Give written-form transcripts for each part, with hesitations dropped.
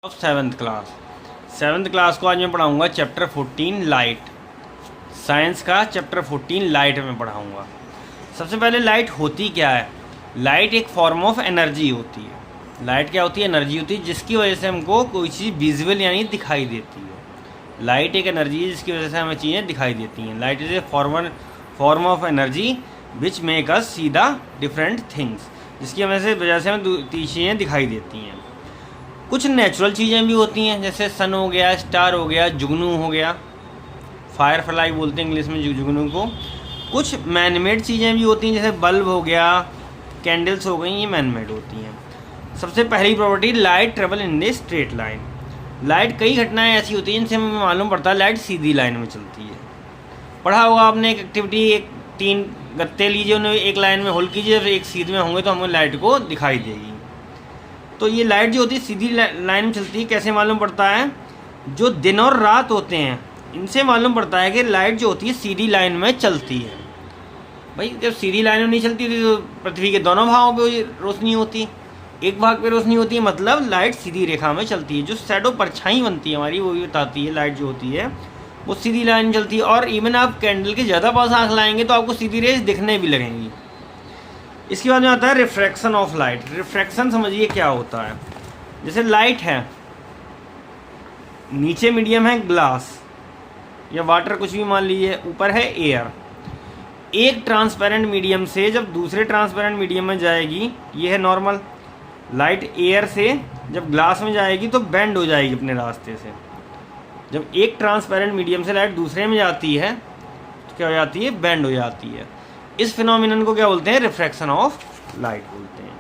Of seventh class को आज मैं पढ़ाऊँगा चैप्टर 14 लाइट। साइंस का चैप्टर 14 लाइट में पढ़ाऊँगा। सबसे पहले लाइट होती क्या है। लाइट एक फॉर्म ऑफ एनर्जी होती है। लाइट क्या होती है? एनर्जी होती है जिसकी वजह से हमको कोई चीज़ विजुअल यानी दिखाई देती है। लाइट एक एनर्जी है जिसकी वजह से हमें चीज़ें दिखाई देती हैं। Light is a form of energy which make us see the different things, जिसकी वजह से हमें चीज़ें दिखाई देती हैं। कुछ नेचुरल चीज़ें भी होती हैं जैसे सन हो गया, स्टार हो गया, जुगनू हो गया, फायर फ्लाई बोलते हैं इंग्लिश में जुगनू को। कुछ मैनमेड चीज़ें भी होती हैं जैसे बल्ब हो गया, कैंडल्स हो गई, ये मैनमेड होती हैं। सबसे पहली property, light travel in the straight line. Light कई घटनाएं ऐसी होती हैं जिनसे हमें मालूम पड़ता है लाइट सीधी लाइन में चलती है। पढ़ा होगा आपने एक एक्टिविटी, एक 3 गत्ते लीजिए, उन्हें एक लाइन में होल कीजिए, फिर एक सीध में होंगे तो हमें लाइट को दिखाई देगी। तो ये लाइट जो होती है सीधी लाइन में चलती है। कैसे मालूम पड़ता है? जो दिन और रात होते हैं इनसे मालूम पड़ता है कि लाइट जो होती है सीधी लाइन में चलती है। भाई जब सीधी लाइन में नहीं चलती तो पृथ्वी के दोनों भागों पे रोशनी होती, एक भाग पे रोशनी होती है, मतलब लाइट सीधी रेखा में चलती है। जो शैडो परछाई बनती है हमारी वो भी बताती है लाइट जो होती है वो सीधी लाइन में चलती है। और इवन आप कैंडल के ज़्यादा पास आँख लाएंगे तो आपको सीधी रेस दिखने भी लगेंगी। इसके बाद में आता है रिफ्रैक्शन ऑफ लाइट। रिफ्रैक्शन समझिए क्या होता है। जैसे लाइट है, नीचे मीडियम है ग्लास या वाटर, कुछ भी मान लीजिए, ऊपर है एयर। एक ट्रांसपेरेंट मीडियम से जब दूसरे ट्रांसपेरेंट मीडियम में जाएगी, ये है नॉर्मल लाइट, एयर से जब ग्लास में जाएगी तो बेंड हो जाएगी अपने रास्ते से। जब एक ट्रांसपेरेंट मीडियम से लाइट दूसरे में जाती है तो क्या हो जाती है? बेंड हो जाती है। इस फिनोमिनन को क्या बोलते हैं? रिफ्रैक्शन ऑफ लाइट बोलते हैं।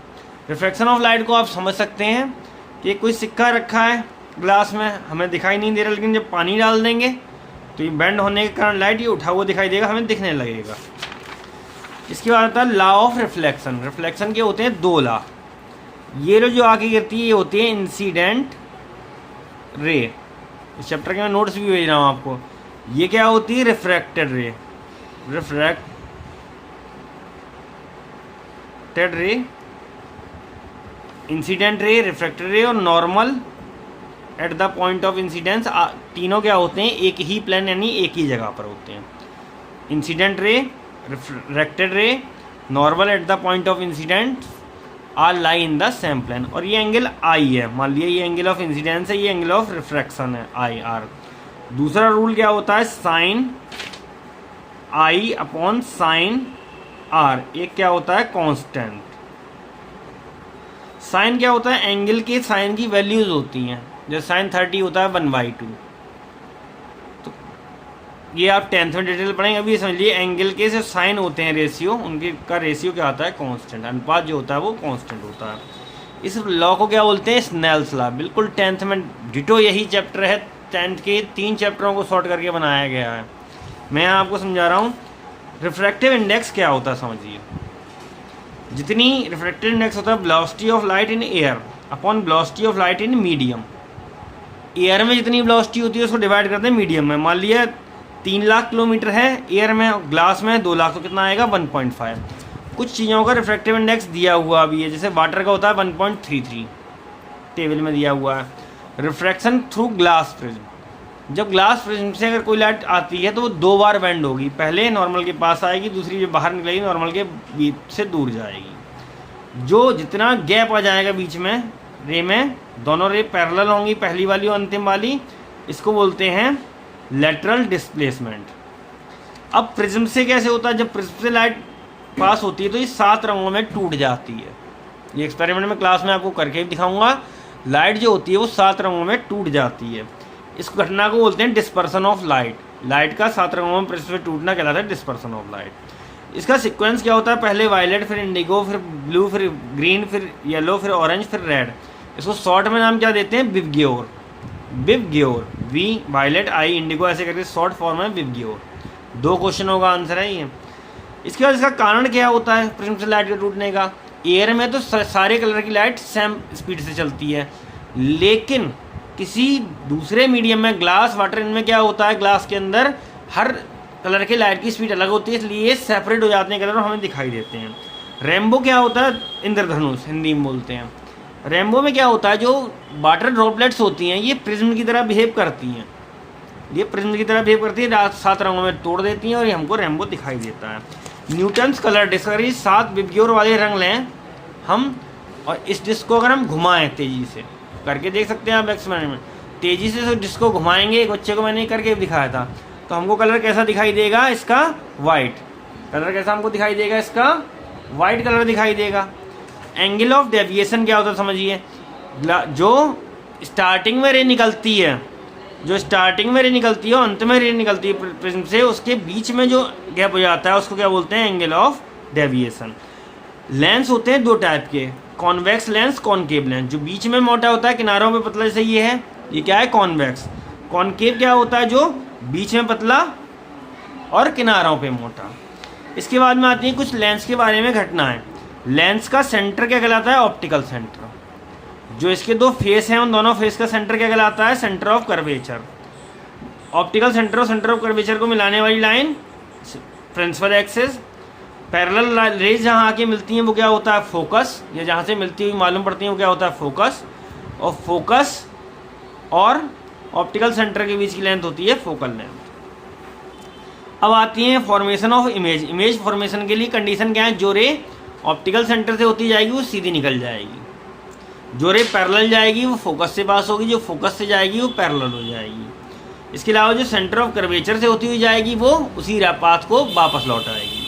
रिफ्रैक्शन ऑफ लाइट को आप समझ सकते हैं कि कोई सिक्का रखा है ग्लास में, हमें दिखाई नहीं दे रहा, लेकिन जब पानी डाल देंगे तो ये बेंड होने के कारण लाइट ये उठा हुआ दिखाई देगा, हमें दिखने लगेगा। इसके बाद आता है लॉ ऑफ रिफ्लेक्शन। रिफ्लेक्शन के होते हैं 2 लॉ। ये जो आगे गिरती है ये होती है इंसिडेंट रे। इस चैप्टर के मैं नोट्स भी भेज रहा हूँ आपको। ये क्या होती है? रिफ्रैक्टेड रे। रिफ्रैक्टेड रे, इंसिडेंट रे, रिफ्रैक्टेड रे और normal at the point of incidence. तीनों क्या होते हैं? एक ही प्लेन यानी एक ही जगह पर होते हैं। Incident ray, refracted ray, normal at the point of incident are lie in the same plane. और ये एंगल आई है, मान लिया ये एंगल ऑफ इंसिडेंस है, ये एंगल ऑफ रिफ्रैक्शन है आई आर। दूसरा रूल क्या होता है? Sine i upon sine r. एक क्या होता है? कांस्टेंट। साइन क्या होता है? एंगल के साइन की वैल्यूज होती हैं। जैसे साइन 30 होता है 1/2। तो ये आप 10th में डिटेल पढ़ेंगे। अभी समझ लिए एंगल के जो साइन होते हैं रेशियो, उनके का रेशियो क्या होता है? कांस्टेंट। अनुपात जो होता है वो कांस्टेंट होता है। इस लॉ को क्या बोलते हैं? Snell's law. बिल्कुल 10th में डिटो यही चैप्टर है। 10th के 3 चैप्टरों को शॉर्ट करके बनाया गया है। मैं आपको समझा रहा हूँ। रिफ्रैक्टिव इंडेक्स क्या होता है समझिए। जितनी रिफ्रैक्टिव इंडेक्स होता है velocity of light in air upon velocity of light in medium. Air में जितनी वेलोसिटी होती है उसको डिवाइड करते हैं मीडियम में। मान लिया 3 लाख किलोमीटर है एयर में, ग्लास में 2 लाख, तो कितना आएगा? 1.5। कुछ चीज़ों का रिफ्रैक्टिव इंडेक्स दिया हुआ भी है, जैसे वाटर का होता है 1.33 टेबल में दिया हुआ है। Refraction through glass prism. जब ग्लास प्रिज्म से अगर कोई लाइट आती है तो वो 2 बार बेंड होगी। पहले नॉर्मल के पास आएगी, दूसरी जब बाहर निकलेगी नॉर्मल के बीच से दूर जाएगी। जो जितना गैप आ जाएगा बीच में रे में, दोनों रे पैरेलल होंगी, पहली वाली और अंतिम वाली, इसको बोलते हैं लेटरल डिस्प्लेसमेंट। अब प्रिज्म से कैसे होता है? जब प्रिज्म से लाइट पास होती है तो ये 7 रंगों में टूट जाती है। ये एक्सपेरिमेंट में क्लास में आपको करके भी दिखाऊंगा। लाइट जो होती है वो 7 रंगों में टूट जाती है। इस घटना को बोलते हैं डिस्पर्सन ऑफ लाइट। लाइट का 7 रंगों में प्रिज्म से टूटना कहलाता है डिस्पर्सन ऑफ लाइट। इसका सीक्वेंस क्या होता है? पहले वायलेट, फिर इंडिगो, फिर ब्लू, फिर ग्रीन, फिर येलो, फिर ऑरेंज, फिर रेड। इसको शॉर्ट में नाम क्या देते हैं? VIBGYOR. VIBGYOR, V violet, I indigo, ऐसे करके शॉर्ट फॉर्म है विबग्योर। 2 क्वेश्चन होगा, आंसर है ये। इसके बाद इसका कारण क्या होता है प्रिज्म से लाइट के टूटने का? एयर में तो सारे कलर की लाइट सेम स्पीड से चलती है, लेकिन किसी दूसरे मीडियम में, ग्लास, वाटर, इनमें क्या होता है? ग्लास के अंदर हर कलर के लाइट की स्पीड अलग होती है, इसलिए सेपरेट हो जाते हैं कलर और हमें दिखाई देते हैं। रेनबो क्या होता है? इंद्रधनुष हिंदी में बोलते हैं। रेनबो में क्या होता है, जो वाटर ड्रॉपलेट्स होती हैं ये प्रिज्म की तरह बिहेव करती हैं, ये प्रिज्म की तरह बिहेव करती है, 7 रंगों में तोड़ देती हैं और ये हमको रेनबो दिखाई देता है। न्यूटन्स कलर डिस्क, अगर ये 7 विबग्योर वाले रंग लें हम और इस डिस्क को अगर हम घुमाएं तेज़ी से, करके देख सकते हैं आप एक्सपेरिमेंट में, तेज़ी से डिस्क को घुमाएंगे, एक बच्चे को मैंने करके दिखाया था, तो हमको कलर कैसा दिखाई देगा इसका, वाइट कलर कैसा हमको दिखाई देगा इसका, वाइट कलर दिखाई देगा। एंगल ऑफ डेविएशन क्या होता है समझिए, जो स्टार्टिंग में रे निकलती है, जो स्टार्टिंग में रे निकलती है और अंत में रे निकलती है प्रिज्म से, उसके बीच में जो गैप हो जाता है उसको क्या बोलते हैं, एंगल ऑफ डेविएशन। लेंस होते हैं 2 टाइप के, कॉन्वेक्स लेंस, कॉनकेव लेंस। जो बीच में मोटा होता है किनारों पे पतला, जैसे ये है, ये क्या है, कॉन्वेक्स। कॉनकेव क्या होता है, जो बीच में पतला और किनारों पे मोटा। इसके बाद में आती है कुछ लेंस के बारे में घटनाएं। लेंस का सेंटर क्या कहलाता है, ऑप्टिकल सेंटर। जो इसके 2 फेस हैं उन दोनों फेस का सेंटर क्या कहलाता है, centre of curvature. Optical centre और सेंटर ऑफ कर्वेचर को मिलाने वाली line principal axis. Parallel rays जहाँ आके मिलती हैं वो क्या होता है, फोकस। ये जहाँ से मिलती हुई मालूम पड़ती है वो क्या होता है, फोकस। और फोकस और ऑप्टिकल सेंटर के बीच की लेंथ होती है फोकल लेंथ। अब आती है formation of image. Image formation के लिए कंडीशन क्या है, जो रे ऑप्टिकल सेंटर से होती जाएगी वो सीधी निकल जाएगी, जो रे पैरेलल जाएगी वो फोकस से पास होगी, जो फोकस से जाएगी वो पैरेलल हो जाएगी। इसके अलावा जो सेंटर ऑफ कर्वेचर से होती हुई जाएगी वो उसी पाथ को वापस लौट आएगी।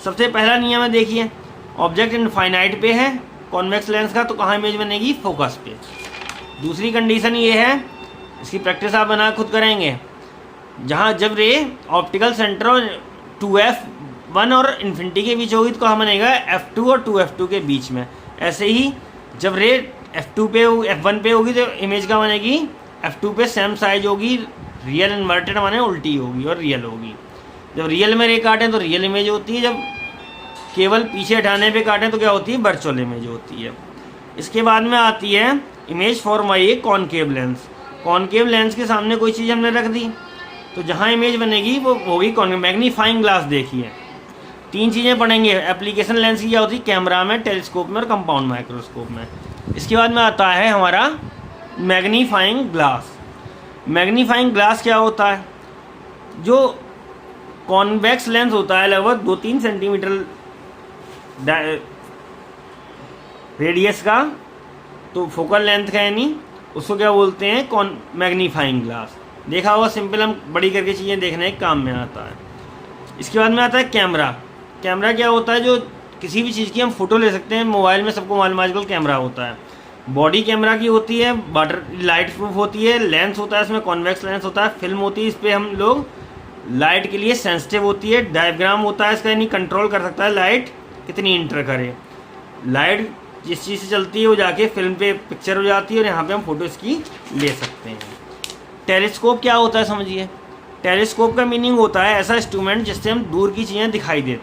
सबसे पहला नियम है, देखिए ऑब्जेक्ट इनफाइनाइट पे है कॉन्वेक्स लेंस का, तो कहाँ इमेज बनेगी, फोकस पे। दूसरी कंडीशन ये है, इसकी प्रैक्टिस आप बना खुद करेंगे, जहाँ जब रे ऑप्टिकल सेंटर और 2f1 और इन्फिनिटी के बीच होगी तो कहाँ बनेगा, f2 और 2f2 के बीच में। ऐसे ही जब रे f2 पे f1 पे होगी तो इमेज का बनेगी, f2 पे सेम साइज होगी, रियल इन्वर्टेड माने उल्टी होगी और रियल होगी। जब रियल में रे काटें तो रियल इमेज होती है, जब केवल पीछे हटाने पे काटें तो क्या होती है, वर्चुअल इमेज होती है। इसके बाद में आती है image form by A concave lens. Concave lens के सामने कोई चीज़ हमने रख दी तो जहाँ इमेज बनेगी वो होगी कॉनकेव। मैग्नीफाइंग ग्लास देखिए, 3 चीज़ें पढ़ेंगे एप्लीकेशन लेंस की क्या होती है, कैमरा में, टेलीस्कोप में और कंपाउंड माइक्रोस्कोप में। इसके बाद में आता है हमारा मैग्नीफाइंग ग्लास। मैग्नीफाइंग ग्लास क्या होता है, जो कॉन्वेक्स लेंस होता है लगभग 2-3 सेंटीमीटर रेडियस का, तो फोकल लेंथ का यानी उसको क्या बोलते हैं, मैग्नीफाइंग ग्लास। देखा होगा सिंपल, हम बड़ी करके चीज़ें देखने के काम में आता है। इसके बाद में आता है कैमरा। कैमरा क्या होता है, जो किसी भी चीज़ की हम फोटो ले सकते हैं। मोबाइल में सबको मालूम आजकल कैमरा होता है, बॉडी कैमरा की होती है, वाटर लाइट प्रूफ होती है, लेंस होता है इसमें कॉन्वेक्स लेंस होता है, फिल्म होती है, इस पर हम लोग लाइट के लिए सेंसिटिव होती है, डायग्राम होता है इसका, यानी कंट्रोल कर सकता है लाइट कितनी इंटर करे। लाइट जिस चीज़ से चलती है वो जाके फिल्म पे पिक्चर हो जाती है और यहाँ पे हम फोटो इसकी ले सकते हैं। टेलीस्कोप क्या होता है समझिए, टेलीस्कोप का मीनिंग होता है ऐसा इंस्ट्रूमेंट जिससे हम दूर की चीज़ें दिखाई देती हैं।